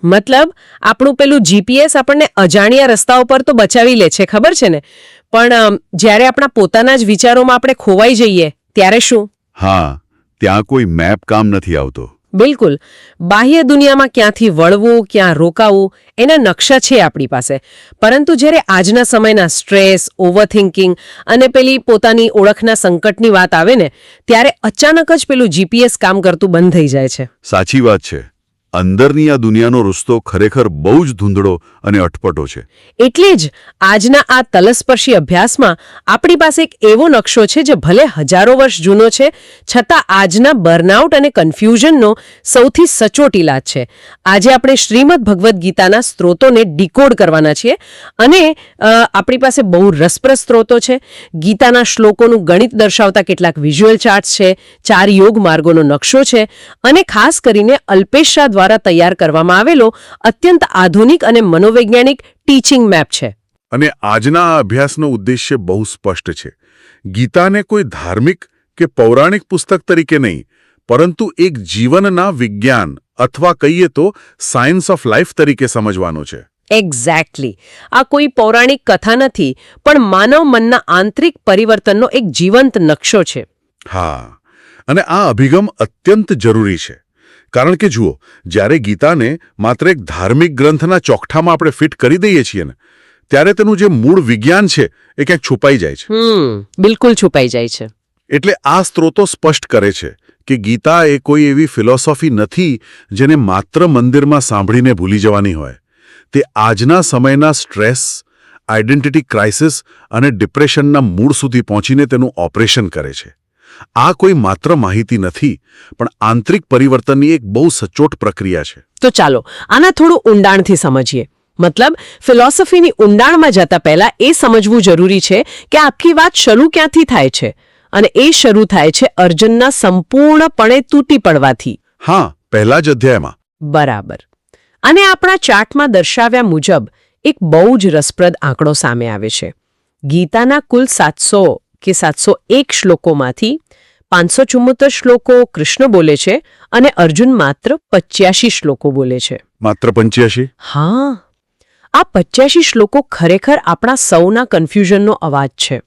મતલબ આપણું પેલું જીપીએસ આપણને અજાણ્યા રસ્તાઓ પર તો બચાવી લે છે, ખબર છે ને, પણ જ્યારે આપણા પોતાના જ વિચારોમાં આપણે ખોવાઈ જઈએ ત્યારે શું? હા, ત્યાં કોઈ મેપ કામ નથી આવતો. બિલકુલ. બાહ્ય દુનિયામાં ક્યાંથી વળવું, ક્યાં રોકાવું, એના નકશા છે આપણી પાસે. પરંતુ જ્યારે આજના સમયના સ્ટ્રેસ, ઓવરથિંકિંગ અને પેલી પોતાની ઓળખના સંકટની વાત આવે ને, ત્યારે અચાનક જ પેલું જીપીએસ કામ કરતું બંધ થઈ જાય છે. સાચી વાત છે. અંદરની આ દુનિયાનો રસ્તો ખરેખર બહુ જ ધૂંધળો અને અટપટો છે. એટલે જ આજના આ તલસ્પર્શી અભ્યાસમાં આપણી પાસે એક એવો નકશો છે જે ભલે હજારો વર્ષ જૂનો છે, છતાં આજના બર્નઆઉટ અને કન્ફ્યુઝનનો સૌથી સચોટ ઇલાજ છે. આજે આપણે શ્રીમદ ભગવદ્ ગીતાના સ્ત્રોતોને ડીકોડ કરવાના છીએ અને આપણી પાસે બહુ રસપ્રદ સ્ત્રોતો છે. ગીતાના શ્લોકોનું ગણિત દર્શાવતા કેટલાક વિઝ્યુઅલ ચાર્ટ્સ છે, 4 યોગ માર્ગોનો નકશો છે અને ખાસ કરીને અલ્પેશ શાહ દ્વારા તૈયાર કરવામાં આવેલો અત્યંત આધુનિક અને મનોવૈજ્ઞાનિક ટીચિંગ મેપ છે. અને આજના આ અભ્યાસનો ઉદ્દેશ્ય બહુ સ્પષ્ટ છે. ગીતાને કોઈ ધાર્મિક કે પૌરાણિક પુસ્તક તરીકે નહીં, પરંતુ એક જીવનના વિજ્ઞાન અથવા કહીએ તો સાયન્સ ઓફ લાઈફ તરીકે સમજવાનો છે. એક્ઝેક્ટલી. આ કોઈ પૌરાણિક કથા નથી, પણ માનવ મનના આંતરિક પરિવર્તનનો એક જીવંત નકશો છે. હા, અને આ અભિગમ અત્યંત જરૂરી છે. કારણ કે જુઓ, જ્યારે ગીતાને માત્ર એક ધાર્મિક ગ્રંથના ચોકઠામાં આપણે ફિટ કરી દઈએ છીએ ને, ત્યારે તેનું જે મૂળ વિજ્ઞાન છે એ ક્યાંક છુપાઈ જાય છે. બિલકુલ છુપાઈ જાય છે. એટલે આ સ્ત્રોતો સ્પષ્ટ કરે છે કે ગીતા એ કોઈ એવી ફિલોસોફી નથી જેને માત્ર મંદિરમાં સાંભળીને ભૂલી જવાની હોય. તે આજના સમયના સ્ટ્રેસ, આઇડેન્ટિટી ક્રાઇસિસ અને ડિપ્રેશનના મૂળ સુધી પહોંચીને તેનું ઓપરેશન કરે છે. આ કોઈ માત્ર માહિતી નથી, પણ આંતરિક પરિવર્તનની એક બહુ સચોટ પ્રક્રિયા છે. તો ચાલો આના થોડું ઊંડાણથી સમજીએ. મતલબ ફિલોસોફીની ઊંડાણમાં જતા પહેલા એ સમજવું જરૂરી છે કે આખી વાત શરૂ ક્યાંથી થાય છે, અને એ શરૂ થાય છે અર્જુનના સંપૂર્ણપણે તૂટી પડવાથી. હા, પહેલા જ અધ્યાયમાં. બરાબર. અને આપણા ચાર્ટમાં દર્શાવ્યા મુજબ એક બહુ જ રસપ્રદ આંકડો સામે આવે છે. ગીતાના કુલ 700 કે 701 શ્લોકોમાંથી 574 શ્લોકો કૃષ્ણ બોલે છે અને અર્જુન માત્ર 85 શ્લોકો બોલે છે. માત્ર 85? હા, આ 85 શ્લોકો ખરેખર આપણા સૌના કન્ફ્યુઝનનો અવાજ છે.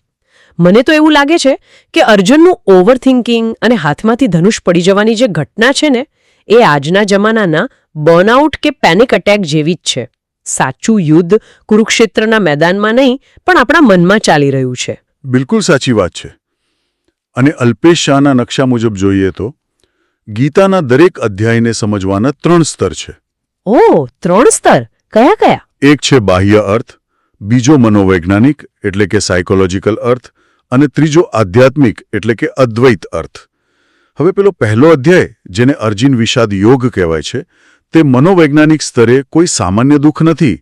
મને તો એવું લાગે છે કે અર્જુનનું ઓવરથિંકિંગ અને હાથમાંથી ધનુષ પડી જવાની જે ઘટના છે ને, એ આજના જમાનાના બર્નઆઉટ કે પેનિક અટેક જેવી જ છે. સાચું યુદ્ધ કુરુક્ષેત્રના મેદાનમાં નહીં, પણ આપણા મનમાં ચાલી રહ્યું છે. બિલકુલ સાચી વાત છે. અને અલ્પેશ શાહના નકશા મુજબ જોઈએ તો ગીતાના દરેક અધ્યાયને સમજવાના 3 સ્તર છે. ઓહ, 3 સ્તર? કયા કયા? એક છે બાહ્ય અર્થ, બીજો મનોવૈજ્ઞાનિક એટલે કે સાયકોલોજીકલ અર્થ, અને ત્રીજો આધ્યાત્મિક એટલે કે અદ્વૈત અર્થ. હવે પેલો પહેલો અધ્યાય, જેને અર્જુન વિષાદ યોગ કહેવાય છે, તે મનોવૈજ્ઞાનિક સ્તરે કોઈ સામાન્ય દુઃખ નથી.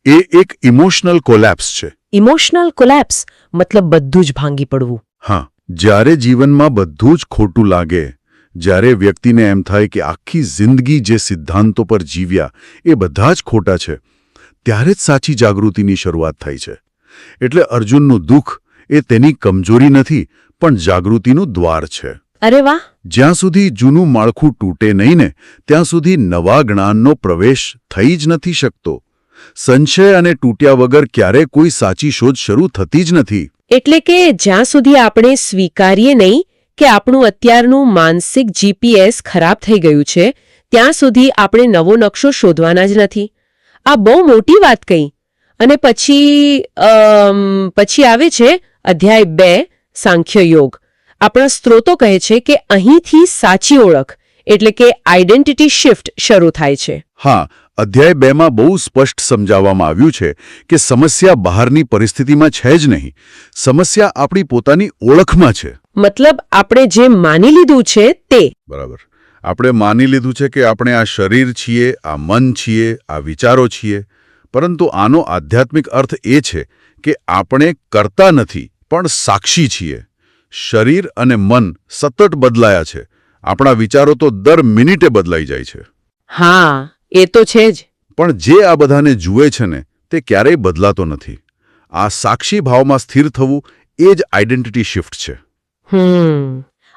એ એક ઇમોશનલ કોલેપ્સ છે. ઇમોશનલ કોલેપ્સ મતલબ બધું જ ભાંગી પડવું. હા, જ્યારે જીવનમાં બધું જ ખોટું લાગે, જ્યારે વ્યક્તિને એમ થાય કે આખી જિંદગી જે સિદ્ધાંતો પર જીવ્યા એ બધા જ ખોટા છે, ત્યારે જ સાચી જાગૃતિની શરૂઆત થાય છે. એટલે અર્જુનનું દુઃખ એ તેની કમજોરી નથી, પણ જાગૃતિનું દ્વાર છે. અરે વાહ! જ્યાં સુધી જૂનું માળખું તૂટે નહીં ને, ત્યાં સુધી નવા જ્ઞાનનો પ્રવેશ થઈ જ નથી શકતો. સંશય અને તૂટ્યા વગર ક્યારેય કોઈ સાચી શોધ શરૂ થતી જ નથી. એટલે કે જ્યાં સુધી આપણે સ્વીકારીએ નહીં કે આપણું અત્યારનું માનસિક જીપીએસ ખરાબ થઈ ગયું છે, ત્યાં સુધી આપણે નવો નકશો શોધવાના જ નથી. આ બહુ મોટી વાત કહી. અને પછી આવે છે અધ્યાય 2, સાંખ્ય યોગ. આપણા સ્ત્રોતો કહે છે કે અહીંથી સાચી ઓળખ એટલે કે આઇડેન્ટિટી શિફ્ટ શરૂ થાય છે. હા, અધ્યાય 2માં બહુ સ્પષ્ટ સમજાવવામાં આવ્યું છે કે સમસ્યા બહારની પરિસ્થિતિમાં છે જ નહીં, સમસ્યા આપણી પોતાની ઓળખમાં છે. મતલબ આપણે જે માની લીધું છે તે. બરાબર. આપણે માની લીધું છે કે આપણે આ શરીર છીએ, આ મન છીએ, આ વિચારો છીએ, પરંતુ આનો આધ્યાત્મિક અર્થ એ છે કે આપણે કરતા નથી, પણ સાક્ષી છીએ. શરીર અને મન સતત બદલાયા છે. આપણા વિચારો તો દર મિનિટે બદલાઈ જાય છે. હા, એ તો છે જ. પણ જે આ બધાને જુએ છે ને, તે ક્યારેય બદલાતો નથી. આ સાક્ષી ભાવમાં સ્થિર થવું એ જ આઇડેન્ટિટી શિફ્ટ છે.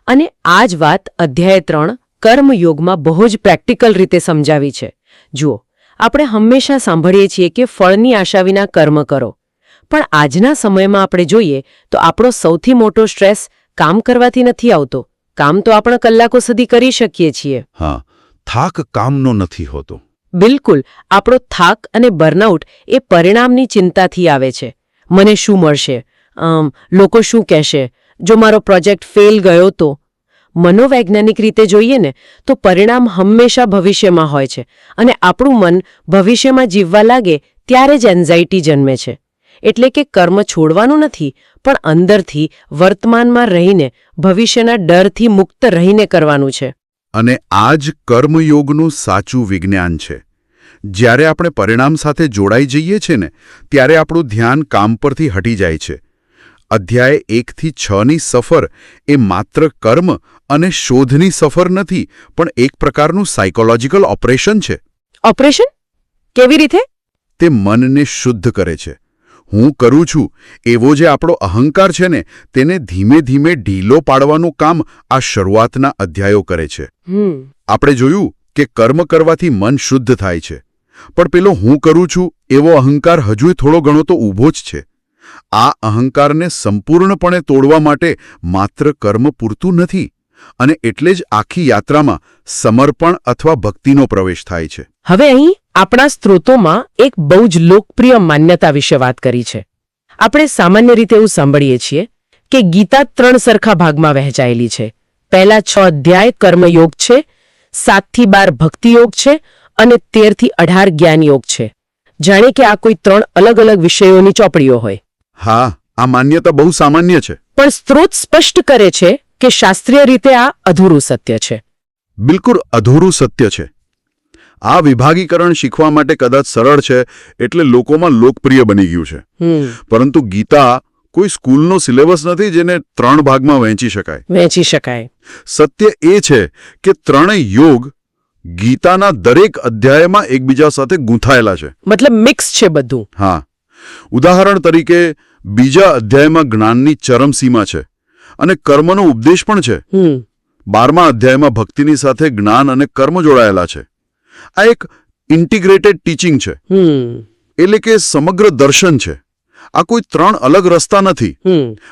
અને આ જ વાત અધ્યાય 3 કર્મયોગમાં બહુ જ પ્રેક્ટિકલ રીતે સમજાવી છે. જુઓ, આપણે હંમેશા સાંભળીએ છીએ કે ફળની આશા વિના કર્મ કરો, પણ આજના સમયમાં આપણે જોઈએ તો આપણો સૌથી મોટો સ્ટ્રેસ કામ કરવાથી નથી આવતો. કામ તો આપણે કલાકો સુધી કરી શકીએ છીએ. હા, થાક કામનો નથી હોતો. બિલકુલ. આપણો થાક અને બર્નઆઉટ એ પરિણામની ચિંતાથી આવે છે. મને શું મળશે? લોકો શું કહેશે? જો મારો પ્રોજેક્ટ ફેલ ગયો તો? મનોવૈજ્ઞાનિક રીતે જોઈએ ને તો પરિણામ હંમેશા ભવિષ્યમાં હોય છે, અને આપણું મન ભવિષ્યમાં જીવવા લાગે ત્યારે જ એન્ઝાઇટી જન્મે છે. એટલે કે કર્મ છોડવાનું નથી, પણ અંદરથી વર્તમાનમાં રહીને ભવિષ્યના ડરથી મુક્ત રહીને કરવાનું છે. અને આ જ કર્મયોગનું સાચું વિજ્ઞાન છે. જ્યારે આપણે પરિણામ સાથે જોડાઈ જઈએ છીએ ને, ત્યારે આપણું ધ્યાન કામ પરથી હટી જાય છે. અધ્યાય 1 થી 6ની સફર એ માત્ર કર્મ અને શોધની સફર નથી, પણ એક પ્રકારનું સાયકોલોજીકલ ઓપરેશન છે. ઓપરેશન? કેવી રીતે? તે મનને શુદ્ધ કરે છે. હું કરું છું એવો જે આપણો અહંકાર છે ને, તેને ધીમે ધીમે ઢીલો પાડવાનું કામ આ શરૂઆતના અધ્યાયો કરે છે. આપણે જોયું કે કર્મ કરવાથી મન શુદ્ધ થાય છે, પણ પેલો હું કરું છું એવો અહંકાર હજુય થોડો ઘણો તો ઊભો જ છે. આ અહંકારને સંપૂર્ણપણે તોડવા માટે માત્ર કર્મ પૂરતું નથી, અને એટલે જ આખી યાત્રામાં સમર્પણ અથવા ભક્તિનો પ્રવેશ થાય છે. હવે અહીં આપણા સ્ત્રોતોમાં એક બહુ જ લોકપ્રિય માન્યતા વિશે વાત કરી છે. આપણે સામાન્ય રીતે એવું સાંભળીએ છીએ કે ગીતા 3 સરખા ભાગમાં વહેંચાયેલી છે. પહેલા 6 અધ્યાય કર્મયોગ છે, 7 થી 12 ભક્તિયોગ છે, અને 13 થી 18 જ્ઞાનયોગ છે. જાણે કે આ કોઈ 3 અલગ અલગ વિષયોની ચોપડીઓ હોય. હા, આ માન્યતા બહુ સામાન્ય છે. પણ સ્ત્રોત સ્પષ્ટ કરે છે કે શાસ્ત્રીય રીતે આ અધૂરું સત્ય છે. બિલકુલ અધૂરું સત્ય છે. આ વિભાગીકરણ શીખવા માટે કદાચ સરળ છે, એટલે લોકોમાં લોકપ્રિય બની ગયું છે. પરંતુ ગીતા કોઈ સ્કૂલનો સિલેબસ નથી જેને 3 ભાગમાં વહેંચી શકાય. સત્ય એ છે કે ત્રણેય યોગ ગીતાના દરેક અધ્યાયમાં એકબીજા સાથે ગૂંથાયેલા છે. મતલબ મિક્સ છે બધું. હા, ઉદાહરણ તરીકે બીજા અધ્યાયમાં જ્ઞાનની ચરમસીમા છે અને કર્મનો ઉપદેશ પણ છે. 12મા અધ્યાયમાં ભક્તિની સાથે જ્ઞાન અને કર્મ જોડાયેલા છે. આ એક ઇન્ટિગ્રેટેડ ટીચિંગ છે, એટલે કે સમગ્ર દર્શન છે. આ કોઈ 3 અલગ રસ્તા નથી,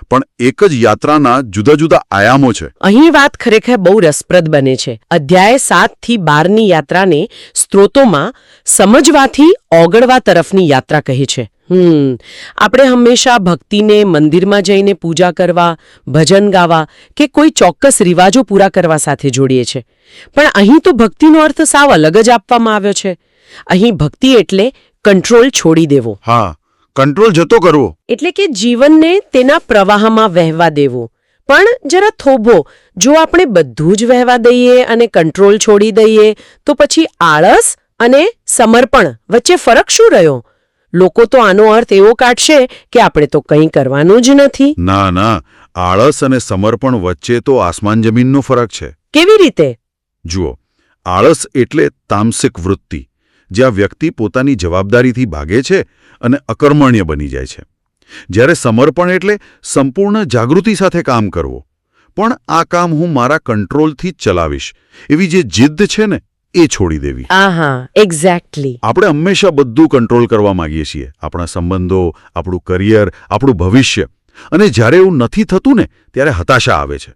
પણ એક જ યાત્રાના જુદા જુદા આયામો છે. અહીં વાત ખરેખર બહુ રસપ્રદ બને છે. અધ્યાય 7 થી 12ની યાત્રાને સ્ત્રોતોમાં સમજવાથી ઓગળવા તરફની યાત્રા કહી છે. આપણે હંમેશા ભક્તિને મંદિરમાં જઈને પૂજા કરવા, ભજન ગાવા કે કોઈ ચોક્કસ રિવાજો પૂરા કરવા સાથે જોડીએ છે. પણ અહીં તો ભક્તિનો અર્થ સાવ અલગ જ આપવામાં આવ્યો છે. અહીં ભક્તિ એટલે કંટ્રોલ છોડી દેવો. હા, કંટ્રોલ જતો કરવો. એટલે કે જીવનને તેના પ્રવાહમાં વહેવા દેવો. પણ જરા થોભો, જો આપણે બધું જ વહેવા દઈએ અને કંટ્રોલ છોડી દઈએ તો પછી આળસ અને સમર્પણ વચ્ચે ફરક શું રહ્યો? લોકો તો આનો અર્થ એવો કાઢશે કે આપણે તો કંઈ કરવાનું જ નથી. ના, આળસ અને સમર્પણ વચ્ચે તો આસમાન જમીનનો ફરક છે. કેવી રીતે? જુઓ, આળસ એટલે તામસિક વૃત્તિ, જ્યાં વ્યક્તિ પોતાની જવાબદારીથી ભાગે છે અને અકર્મણ્ય બની જાય છે. જ્યારે સમર્પણ એટલે સંપૂર્ણ જાગૃતિ સાથે કામ કરવો. પણ આ કામ હું મારા કંટ્રોલથી જ ચલાવીશ એવી જે જિદ્દ છે ને, એ છોડી દેવી. આહા, એક્ઝેક્ટલી. આપણે હંમેશા બધું કંટ્રોલ કરવા માંગીએ છીએ, આપણા સંબંધો, આપણું કરિયર, આપણું ભવિષ્ય. અને જ્યારે એવું નથી થતું ને, ત્યારે હતાશા આવે છે.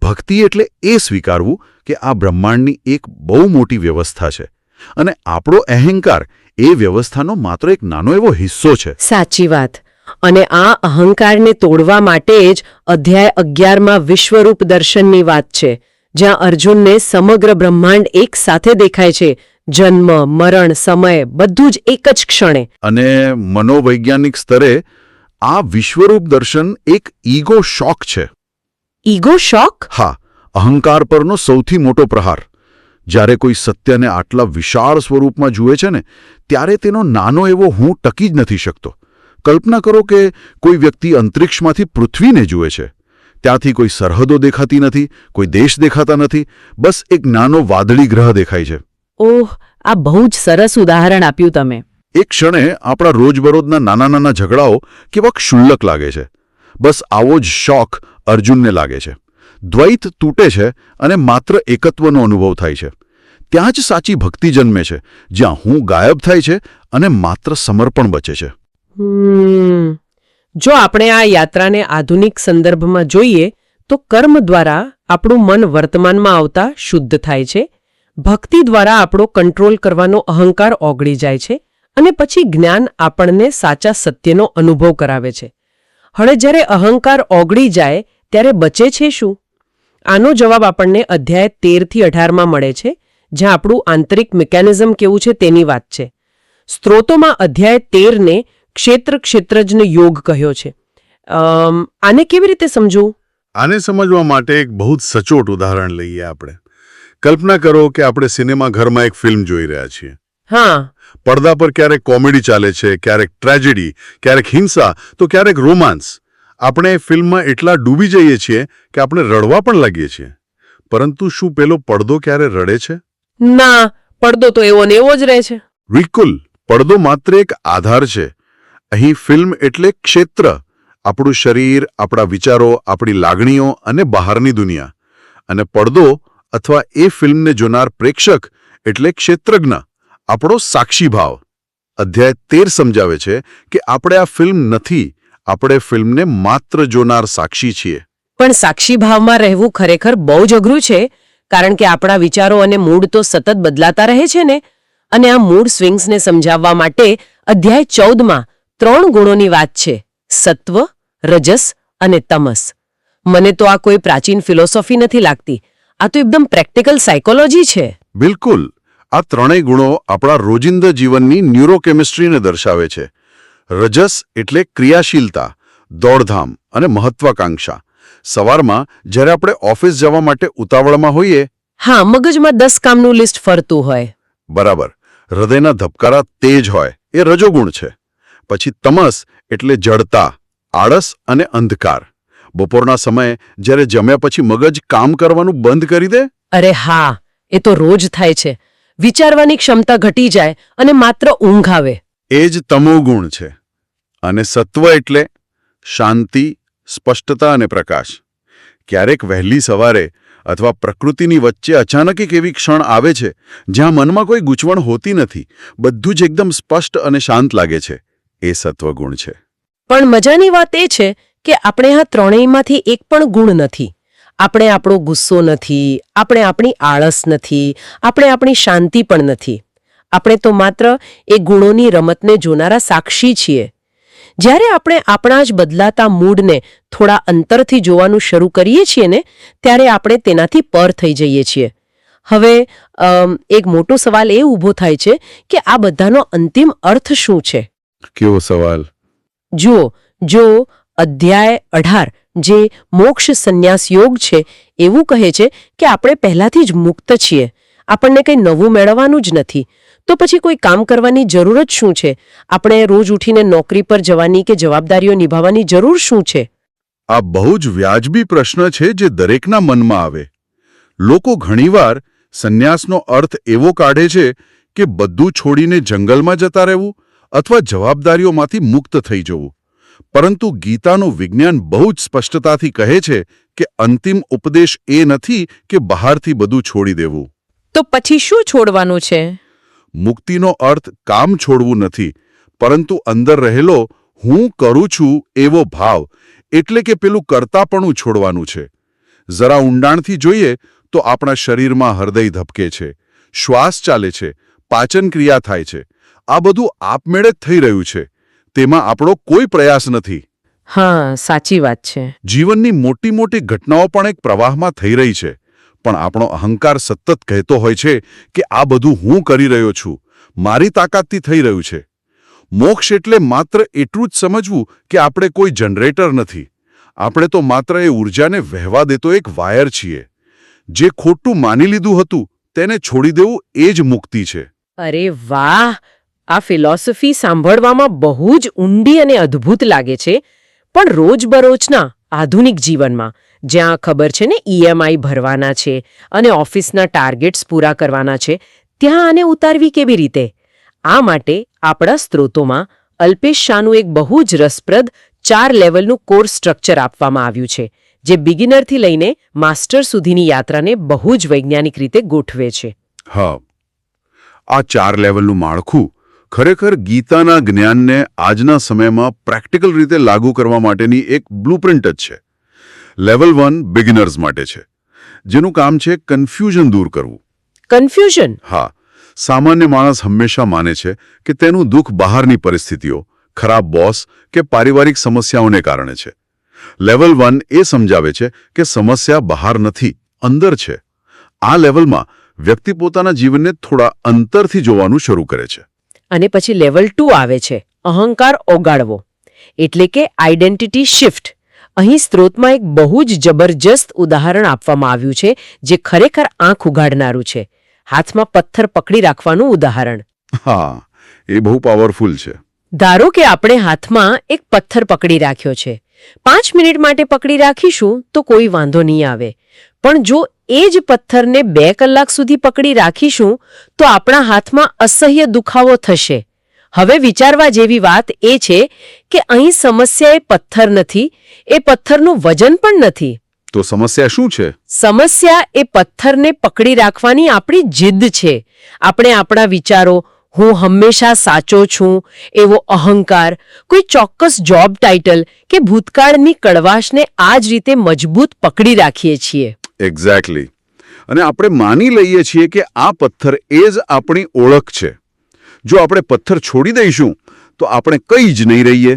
ભક્તિ એટલે એ સ્વીકારવું કે આ બ્રહ્માંડની એક બહુ મોટી વ્યવસ્થા છે અને આપણો અહંકાર એ વ્યવસ્થાનો માત્ર એક નાનો એવો હિસ્સો છે. સાચી વાત. અને આ અહંકારને તોડવા માટે જ અધ્યાય 11માં વિશ્વરૂપ દર્શનની વાત છે, જ્યાં અર્જુનને સમગ્ર બ્રહ્માંડ એક સાથે દેખાય છે. જન્મ, મરણ, સમય બધું જ એક જ ક્ષણે. અને મનોવૈજ્ઞાનિક સ્તરે આ વિશ્વરૂપ દર્શન એક ઈગો શોક છે. ઈગો શોક? હા, અહંકાર પરનો સૌથી મોટો પ્રહાર. જ્યારે કોઈ સત્યને આટલા વિશાળ સ્વરૂપમાં જુએ છે ને, ત્યારે તેનો નાનો એવો હું ટકી જ નથી શકતો. કલ્પના કરો કે કોઈ વ્યક્તિ અંતરિક્ષમાંથી પૃથ્વીને જુએ છે. ત્યાંથી કોઈ સરહદો દેખાતી નથી, કોઈ દેશ દેખાતા નથી, બસ એક નાનો વાદળી ગ્રહ દેખાય છે. ઓહ, આ બહુ જ સરસ ઉદાહરણ આપ્યું તમે. એક ક્ષણે આપણા રોજબરોજના નાના નાના ઝઘડાઓ કેવા ક્ષુલ્લક લાગે છે. બસ આવો જ શોક અર્જુનને લાગે છે. દ્વૈત તૂટે છે અને માત્ર એકત્વનો અનુભવ થાય છે. ત્યાં જ સાચી ભક્તિ જન્મે છે, જ્યાં હું ગાયબ થાય છે અને માત્ર સમર્પણ બચે છે. જો આપણે આ યાત્રાને આધુનિક સંદર્ભમાં જોઈએ તો કર્મ દ્વારા આપણું મન વર્તમાનમાં આવતા શુદ્ધ થાય છે, ભક્તિ દ્વારા આપણો કંટ્રોલ કરવાનો અહંકાર ઓગળી જાય છે અને પછી જ્ઞાન આપણને સાચા સત્યનો અનુભવ કરાવે છે. હવે જ્યારે અહંકાર ઓગળી જાય ત્યારે બચે છે શું? આનો જવાબ આપણને અધ્યાય 13થી 18માં મળે છે, જ્યાં આપણું આંતરિક મિકેનિઝમ કેવું છે તેની વાત છે. સ્ત્રોતોમાં અધ્યાય 13ને ક્ષેત્રજ્ઞ યોગ કહ્યો છે. આને કેવી રીતે સમજવું? આને સમજવા માટે એક બહુ જ સચોટ ઉદાહરણ લઈએ આપણે. કલ્પના કરો કે આપણે સિનેમાઘરમાં એક ફિલ્મ જોઈ રહ્યા છીએ. હા. પડદા પર ક્યારેક કોમેડી ચાલે છે, ક્યારેક ટ્રેજેડી, ક્યારેક હિંસા, તો ક્યારેક રોમાન્સ. આપણે એ ફિલ્મમાં એટલા ડૂબી જઈએ છીએ કે આપણે રડવા પણ લાગીએ છીએ. પરંતુ શું પેલો પડદો ક્યારે રડે છે? ના, પડદો તો એવો ને એવો જ રહે છે. બિલકુલ. પડદો માત્ર એક આધાર છે. અહીં ફિલ્મ એટલે ક્ષેત્ર. આપણું શરીર, આપણા વિચારો, આપણી લાગણીઓ અને બહારની દુનિયા. અને પડદો અથવા એ ફિલ્મને જોનાર પ્રેક્ષક એટલે ક્ષેત્રજ્ઞ, આપણો સાક્ષી ભાવ. અધ્યાય 13 સમજાવે છે કે આપણે આ ફિલ્મ નથી, આપણે ફિલ્મને માત્ર જોનાર સાક્ષી છીએ. પણ સાક્ષી ભાવમાં રહેવું ખરેખર બહુ જ અઘરું છે, કારણ કે આપણા વિચારો અને મૂડ તો સતત બદલાતા રહે છે ને. અને આ મૂડ સ્વિંગ્સને સમજાવવા માટે અધ્યાય 14માં 3 ગુણોની વાત છે: સત્વ, રજસ અને તમસ. મને તો આ કોઈ પ્રાચીન ફિલોસોફી નથી લાગતી, આ તો એકદમ પ્રેક્ટિકલ સાયકોલોજી છે. બિલકુલ. આ ત્રણેય ગુણો આપણા રોજિંદા જીવનની ન્યુરોકેમિસ્ટ્રીને દર્શાવે છે. રજસ એટલે ક્રિયાશીલતા, દોડધામ અને મહત્વાકાંક્ષા. સવારમાં જ્યારે આપણે ઓફિસ જવા માટે ઉતાવળમાં હોઈએ. હા, મગજમાં 10 કામનું લિસ્ટ ફરતું હોય. બરાબર. હૃદયના ધબકારા તેજ હોય, એ રજોગુણ છે. પછી તમસ એટલે જડતા, આળસ અને અંધકાર. બપોરના સમયે જ્યારે જમ્યા પછી મગજ કામ કરવાનું બંધ કરી દે. અરે હા, એ તો રોજ થાય છે. વિચારવાની ક્ષમતા ઘટી જાય અને માત્ર ઊંઘ આવે. એ જ તમોગુણ છે. અને સત્વ એટલે શાંતિ, સ્પષ્ટતા અને પ્રકાશ. ક્યારેક વહેલી સવારે અથવા પ્રકૃતિની વચ્ચે અચાનક એક એવી ક્ષણ આવે છે જ્યાં મનમાં કોઈ ગૂંચવણ હોતી નથી, બધું જ એકદમ સ્પષ્ટ અને શાંત લાગે છે. એ સત્વગુણ છે. પણ મજાની વાત એ છે કે આપણે આ ત્રણેયમાંથી એક પણ ગુણ નથી. આપણે આપણો ગુસ્સો નથી, આપણે આપણી આળસ નથી, આપણે આપણી શાંતિ પણ નથી. આપણે તો માત્ર એ ગુણોની રમતને જોનારા સાક્ષી છીએ. જ્યારે આપણે આપણા જ બદલાતા મૂડને થોડા અંતરથી જોવાનું શરૂ કરીએ છીએ ને, ત્યારે આપણે તેનાથી પર થઈ જઈએ છીએ. હવે એક મોટો સવાલ એ ઊભો થાય છે કે આ બધાનો અંતિમ અર્થ શું છે? કેવો સવાલ? જુઓ, જો અધ્યાય 18 જે મોક્ષ સંન્યાસ યોગ છે એવું કહે છે કે આપણે પહેલાથી જ મુક્ત છીએ, આપણને કંઈ નવું મેળવવાનું જ નથી, તો પછી કોઈ કામ કરવાની જરૂર જ શું છે? આપણે રોજ ઉઠીને નોકરી પર જવાની કે જવાબદારીઓ નિભાવવાની જરૂર શું છે? આ બહુ જ વ્યાજબી પ્રશ્ન છે જે દરેકના મનમાં આવે. લોકો ઘણીવાર સંન્યાસનો અર્થ એવો કાઢે છે કે બધું છોડીને જંગલમાં જતા રહેવું અથવા જવાબદારીઓમાંથી મુક્ત થઈ જવું. પરંતુ ગીતાનું વિજ્ઞાન બહુ જ સ્પષ્ટતાથી કહે છે કે અંતિમ ઉપદેશ એ નથી કે બહારથી બધું છોડી દેવું. તો પછી શું છોડવાનું છે? મુક્તિનો અર્થ કામ છોડવું નથી, પરંતુ અંદર રહેલો હું કરું છું એવો ભાવ, એટલે કે પેલું કરતાપણું છોડવાનું છે. જરા ઊંડાણથી જોઈએ તો આપણા શરીરમાં હૃદય ધબકે છે, શ્વાસ ચાલે છે, પાચન ક્રિયા થાય છે. આ બધું આપમેળે જ થઈ રહ્યું છે. તેમાં આપણો કોઈ પ્રયાસ નથી. હા, સાચી વાત છે. જીવનની મોટી મોટી ઘટનાઓ પણ એક પ્રવાહમાં થઈ રહી છે, પણ આપણો અહંકાર સતત કહેતો હોય છે કે આ બધું હું કરી રહ્યો છું, મારી તાકાતથી થઈ રહ્યું છે. મોક્ષ એટલે માત્ર એટલું જ સમજવું કે આપણે કોઈ જનરેટર નથી. આપણે તો માત્ર એ ઊર્જાને વહેવા દેતો એક વાયર છીએ. જે ખોટું માની લીધું હતું તેને છોડી દેવું એ જ મુક્તિ છે. અરે વાહ! આ ફિલોસોફી સાંભળવામાં બહુ જ ઊંડી અને અદ્ભુત લાગે છે, પણ રોજબરોજના આધુનિક જીવનમાં જ્યાં ખબર છે ને ઈએમઆઈ ભરવાના છે અને ઓફિસના ટાર્ગેટ્સ પૂરા કરવાના છે, ત્યાં આને ઉતારવી કેવી રીતે? આ માટે આપણા સ્ત્રોતોમાં અલ્પેશ શાહનું એક બહુ જ રસપ્રદ 4 લેવલનું કોર્સ સ્ટ્રક્ચર આપવામાં આવ્યું છે, જે બિગિનરથી લઈને માસ્ટર સુધીની યાત્રાને બહુ જ વૈજ્ઞાનિક રીતે ગોઠવે છે. હા, આ 4 લેવલનું માળખું ખરેખર ગીતાના જ્ઞાનને આજના સમયમાં પ્રેક્ટિકલ રીતે લાગુ કરવા માટેની એક બ્લુપ્રિન્ટ જ છે. લેવલ 1 બિગિનર્સ માટે છે, જેનું કામ છે કન્ફ્યુઝન દૂર કરવું. કન્ફ્યુઝન? હા, સામાન્ય માણસ હંમેશા માને છે કે તેનું દુઃખ બહારની પરિસ્થિતિઓ, ખરાબ બોસ કે પારિવારિક સમસ્યાઓને કારણે છે. લેવલ 1 એ સમજાવે છે કે સમસ્યા બહાર નથી, અંદર છે. આ લેવલમાં વ્યક્તિ પોતાના જીવનને થોડા અંતરથી જોવાનું શરૂ કરે છે. અને પછી લેવલ 2 આવે છે, અહંકાર ઓગાળવો, એટલે કે આઈડેન્ટિટી શિફ્ટ. અહીં સ્ત્રોતમાં એક બહુ જ જબરજસ્ત ઉદાહરણ આપવામાં આવ્યું છે, જે ખરેખર આંખ ઉઘાડનારું છે. હાથમાં પથ્થર પકડી રાખવાનું ઉદાહરણ. હા, એ બહુ પાવરફુલ છે. ધારો કે આપણે હાથમાં એક પથ્થર પકડી રાખ્યો છે. 5 મિનિટ માટે પકડી રાખીશું તો કોઈ વાંધો નહીં આવે. પણ જો એ જ પથ્થરને 2 કલાક સુધી પકડી રાખીશું તો આપણા હાથમાં અસહ્ય દુખાવો થશે. હવે વિચારવા જેવી વાત એ છે કે અહીં સમસ્યા એ પથ્થર નથી, એ પથ્થરનું વજન પણ નથી. તો સમસ્યા શું છે? સમસ્યા એ પથ્થરને પકડી રાખવાની આપણી જિદ્દ છે. આપણે આપણા વિચારો, હું હંમેશા સાચો છું, એવો અહંકાર, કોઈ ચોક્કસ જોબ ટાઇટલ કે ભૂતકાળની કડવાશને આ જ રીતે મજબૂત પકડી રાખીએ છીએ. એક્ઝેક્ટલી. અને આપણે માની લઈએ છીએ કે આ પથ્થર એ જ આપણી ઓળખ છે. જો આપણે પથ્થર છોડી દઈશું તો આપણે કંઈ જ નહીં રહીએ.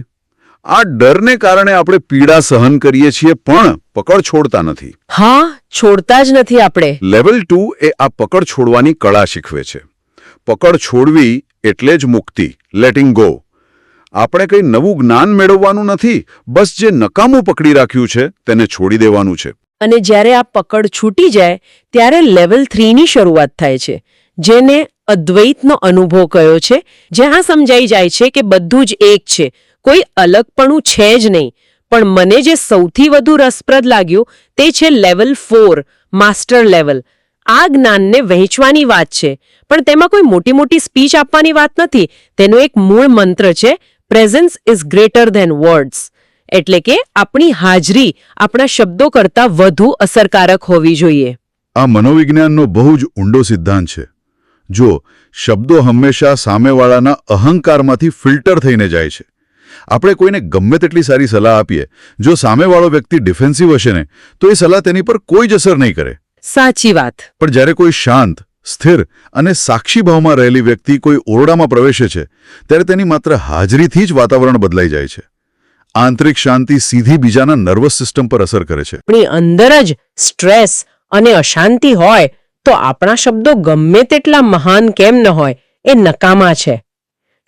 આ ડરને કારણે આપણે પીડા સહન કરીએ છીએ, પણ પકડ છોડતા નથી. હા, છોડતા જ નથી આપણે. લેવલ 2 એ આ પકડ છોડવાની કળા શીખવે છે. પકડ છોડવી એટલે જ મુક્તિ, લેટિંગ ગો. આપણે કંઈ નવું જ્ઞાન મેળવવાનું નથી, બસ જે નકામું પકડી રાખ્યું છે તેને છોડી દેવાનું છે. અને જ્યારે આ પકડ છૂટી જાય ત્યારે લેવલ 3 ની શરૂઆત થાય છે, જેને અદ્વૈતનો અનુભવ કયો છે, જ્યાં સમજાઈ જાય છે કે બધું જ એક છે, કોઈ અલગપણું છે જ નહીં. પણ મને જે સૌથી વધુ રસપ્રદ લાગ્યું તે છે લેવલ 4, માસ્ટર લેવલ. આ જ્ઞાનને વહેંચવાની વાત છે, પણ તેમાં કોઈ મોટી મોટી સ્પીચ આપવાની વાત નથી. તેનો એક મૂળ મંત્ર છે, presence is greater than words. એટલે કે આપણી હાજરી આપણા શબ્દો કરતાં વધુ અસરકારક હોવી જોઈએ. આ મનોવિજ્ઞાનનો બહુ જ ઊંડો સિદ્ધાંત છે. જો શબ્દો હંમેશા સામેવાળાના અહંકારમાંથી ફિલ્ટર થઈને જાય છે. આપણે કોઈને ગમે તેટલી સારી સલાહ આપીએ, જો સામેવાળો વ્યક્તિ ડિફેન્સિવ હશે ને તો એ સલાહ તેની પર કોઈ જ અસર નહીં કરે. સાચી વાત. પણ જ્યારે કોઈ શાંત, સ્થિર અને સાક્ષી ભાવમાં રહેલી વ્યક્તિ કોઈ ઓરડામાં પ્રવેશે છે ત્યારે તેની માત્ર હાજરીથી જ વાતાવરણ બદલાઈ જાય છે. આંતરિક શાંતિ સીધી બીજાના નર્વસ સિસ્ટમ પર અસર કરે છે. આપણી અંદર જ સ્ટ્રેસ અને અશાંતિ હોય તો આપણા શબ્દો ગમે તેટલા મહાન કેમ ન હોય, એ નકામા છે.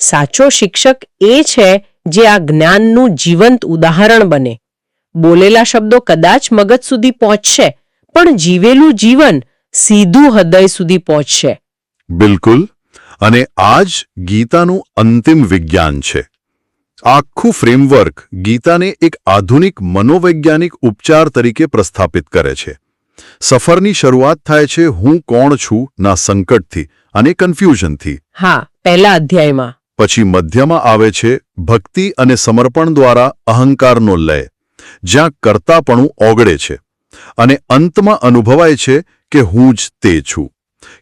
સાચો શિક્ષક એ છે જે આ જ્ઞાનનું જીવંત ઉદાહરણ બને. બોલેલા શબ્દો કદાચ મગજ સુધી પહોંચશે, પણ જીવેલું જીવન સીધું હૃદય સુધી પહોંચશે. બિલકુલ. અને આ જ ગીતાનું અંતિમ વિજ્ઞાન છે. આખું ફ્રેમવર્ક ગીતાને એક આધુનિક મનોવૈજ્ઞાનિક ઉપચાર તરીકે પ્રસ્થાપિત કરે છે. સફરની શરૂઆત થાય છે હું કોણ છું ના સંકટથી અને કન્ફ્યુઝનથી. હા, પહેલા અધ્યાયમાં. પછી મધ્યમાં આવે છે ભક્તિ અને સમર્પણ દ્વારા અહંકારનો લય, જ્યાં કર્તાપણું ઓગળે છે. અને અંતમાં અનુભવાય છે કે હું જ તે છું.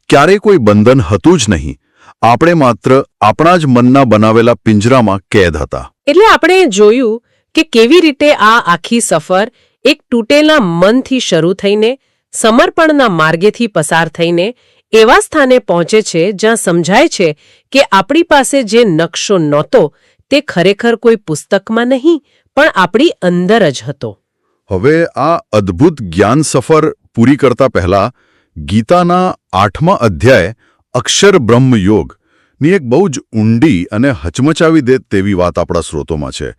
ક્યારેય કોઈ બંધન હતું જ નહીં. આપણે માત્ર આપણા જ મનના બનાવેલા પિંજરામાં કેદ હતા. એટલે આપણે જોયું કે કેવી રીતે આ આખી સફર એક તૂટેલા મનથી શરૂ થઈને સમર્પણના માર્ગેથી પસાર થઈને એવા સ્થાને પહોંચે છે જ્યાં સમજાય છે કે આપણી પાસે જે નકશો નહોતો તે ખરેખર કોઈ પુસ્તકમાં નહીં પણ આપણી અંદર જ હતો. હવે આ અદ્ભુત જ્ઞાન સફર પૂરી કરતા પહેલા ગીતાના 8મા અધ્યાય અક્ષર બ્રહ્મ યોગ ની એક બહુ જ ઊંડી અને હચમચાવી દે તેવી વાત આપણા સ્રોતોમાં છે.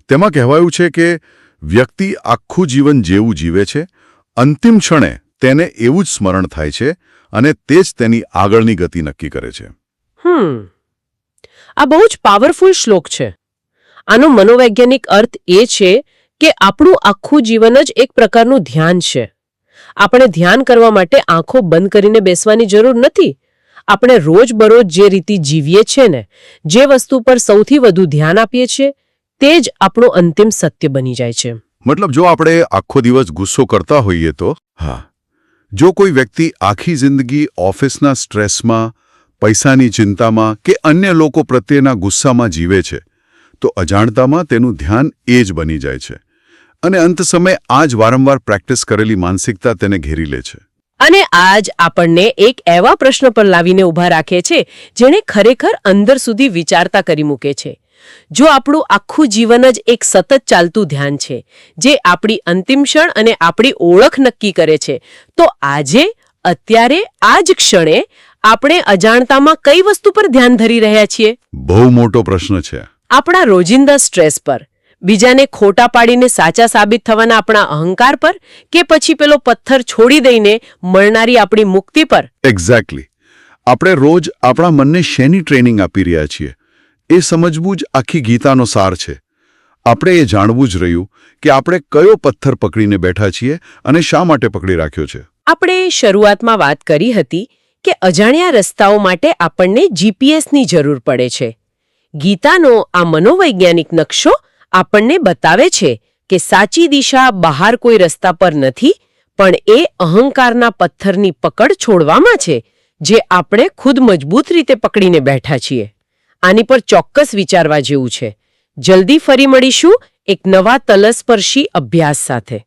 તેમાં કહેવાયું છે કે વ્યક્તિ આખું જીવન જેવું જીવે છે, અંતિમ ક્ષણે તેને એવું જ સ્મરણ થાય છે અને તે જ તેની આગળની ગતિ નક્કી કરે છે. આ બહુ જ પાવરફુલ શ્લોક છે. આનો મનોવૈજ્ઞાનિક અર્થ એ છે કે આપણું આખું જીવન જ એક પ્રકારનું ધ્યાન છે. આપણે ધ્યાન કરવા માટે આંખો બંધ કરીને બેસવાની જરૂર નથી. આપણે રોજબરોજ જે રીતે જીવીએ છીએ ને, જે વસ્તુ પર સૌથી વધુ ધ્યાન આપીએ છીએ તે જ આપણું અંતિમ સત્ય બની જાય છે. મતલબ જો આપણે આખો દિવસ ગુસ્સો કરતા હોઈએ તો હા, જો કોઈ વ્યક્તિ આખી જિંદગી ઓફિસના સ્ટ્રેસમાં, પૈસાની ચિંતામાં કે અન્ય લોકો પ્રત્યેના ગુસ્સામાં જીવે છે તો અજાણતામાં તેનું ધ્યાન એ જ બની જાય છે અને અંત સમયે આ જ વારંવાર પ્રેક્ટિસ કરેલી માનસિકતા તેને ઘેરી લે છે. અને આજ આપણને એક એવા પ્રશ્ન પર લાવીને ઊભા રાખે છે જેણે ખરેખર અંદર સુધી વિચારતા કરી મૂકે છે. જો આપણું આખું જીવન જ એક સતત ચાલતું ધ્યાન છે જે આપણી અંતિમ ક્ષણ અને આપણી ઓળખ નક્કી કરે છે, તો આજે, અત્યારે, આ જ ક્ષણે આપણે અજાણતામાં કઈ વસ્તુ પર ધ્યાન ધરી રહ્યા છીએ? બહુ મોટો પ્રશ્ન છે. આપણા રોજિંદા સ્ટ્રેસ પર, બીજાને ખોટા પાડીને સાચા સાબિત થવાના આપણા અહંકાર પર, કે પછી પેલો પથ્થર છોડી દઈને મળનારી આપણી મુક્તિ પર? એક્ઝેક્ટલી. આપણે રોજ આપણા મનને શેની ટ્રેનિંગ આપી રહ્યા છીએ એ સમજવું જ આખી ગીતાનો સાર છે. આપણે એ જાણવું જ રહ્યું કે આપણે કયો પથ્થર પકડીને બેઠા છીએ અને શા માટે પકડી રાખ્યો છે. આપણે શરૂઆતમાં વાત કરી હતી કે અજાણ્યા રસ્તાઓ માટે આપણને જીપીએસની જરૂર પડે છે. ગીતાનો આ મનોવૈજ્ઞાનિક નકશો આપણને બતાવે છે કે સાચી દિશા બહાર કોઈ રસ્તા પર નથી, પણ એ અહંકારના પથ્થરની પકડ છોડવામાં છે જે આપણે ખુદ મજબૂત રીતે પકડીને બેઠા છીએ. આની પર ચોક્કસ વિચારવા જેવું છે. જલ્દી ફરી મળીશું એક નવા તલસ્પર્શી અભ્યાસ સાથે.